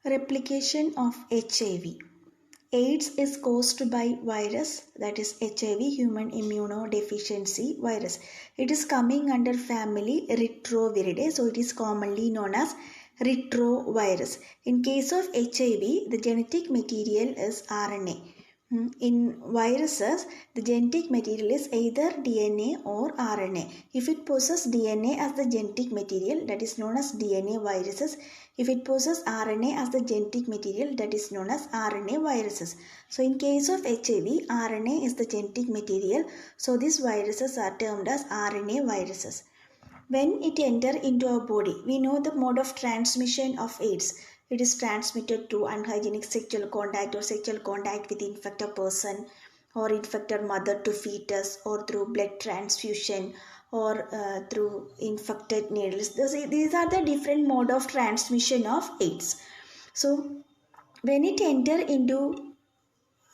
Replication of HIV. AIDS is caused by virus, that is HIV, human immunodeficiency virus. It is coming under family Retroviridae, so it is commonly known as retrovirus. In case of HIV, the genetic material is RNA. In viruses, the genetic material is either DNA or RNA. If it possesses DNA as the genetic material, that is known as DNA viruses. If it possesses RNA as the genetic material, that is known as RNA viruses. So in case of HIV, RNA is the genetic material. So these viruses are termed as RNA viruses. When it enters into our body, we know the mode of transmission of AIDS. It is transmitted through unhygienic sexual contact or sexual contact with infected person or infected mother to fetus, or through blood transfusion, or through infected needles. These are the different mode of transmission of AIDS. So when it enters into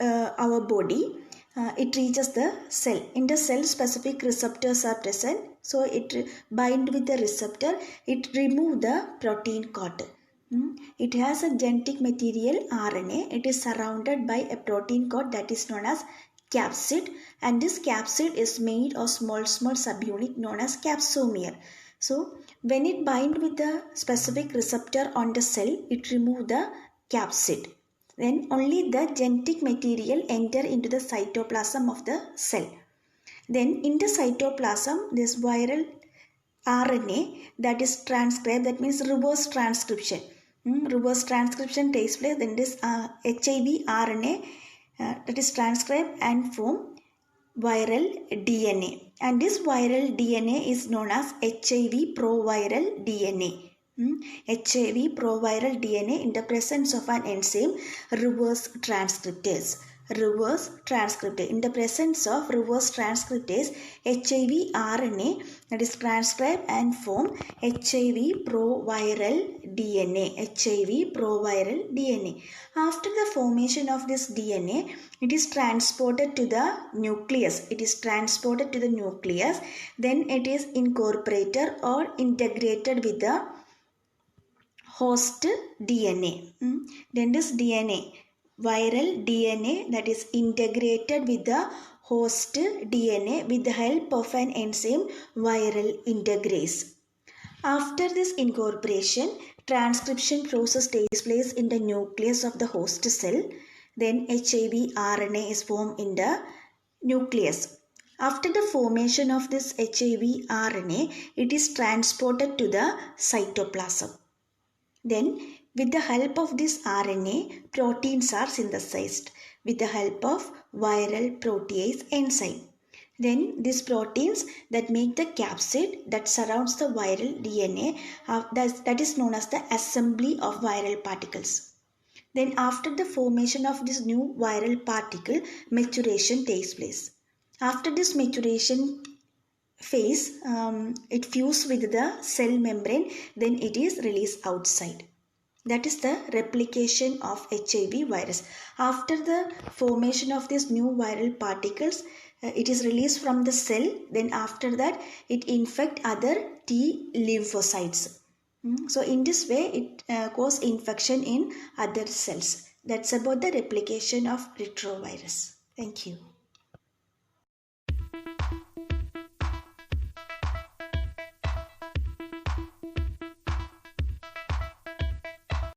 our body, it reaches the cell. In the cell, specific receptors are present. So it bind with the receptor. It remove the protein coat. It has a genetic material RNA. It is surrounded by a protein coat that is known as capsid, and this capsid is made of small subunit known as capsomere. So when it bind with the specific receptor on the cell, it remove the capsid. Then only the genetic material enter into the cytoplasm of the cell. Then in the cytoplasm, this viral RNA that is transcribed, that means reverse transcription. Reverse transcription takes place. Then this HIV RNA that is transcribed and form viral DNA. And this viral DNA is known as HIV proviral DNA. HIV proviral DNA in the presence of an enzyme reverse transcriptase. In the presence of reverse transcriptase, HIV RNA that is transcribed and form HIV proviral DNA. After the formation of this DNA, it is transported to the nucleus. Then it is incorporated or integrated with the host DNA. Then this DNA, viral DNA, that is integrated with the host DNA with the help of an enzyme viral integrase. After this incorporation, transcription process takes place in the nucleus of the host cell. Then HIV RNA is formed in the nucleus. After the formation of this HIV RNA, it is transported to the cytoplasm. Then with the help of this RNA, proteins are synthesized with the help of viral protease enzyme. Then these proteins that make the capsid that surrounds the viral DNA, that is known as the assembly of viral particles. Then after the formation of this new viral particle, maturation takes place. After this maturation phase, it fuses with the cell membrane, then it is released outside. That is the replication of HIV virus. After the formation of these new viral particles, it is released from the cell. Then after that, it infects other T lymphocytes. So in this way, it causes infection in other cells. That's about the replication of retrovirus. Thank you.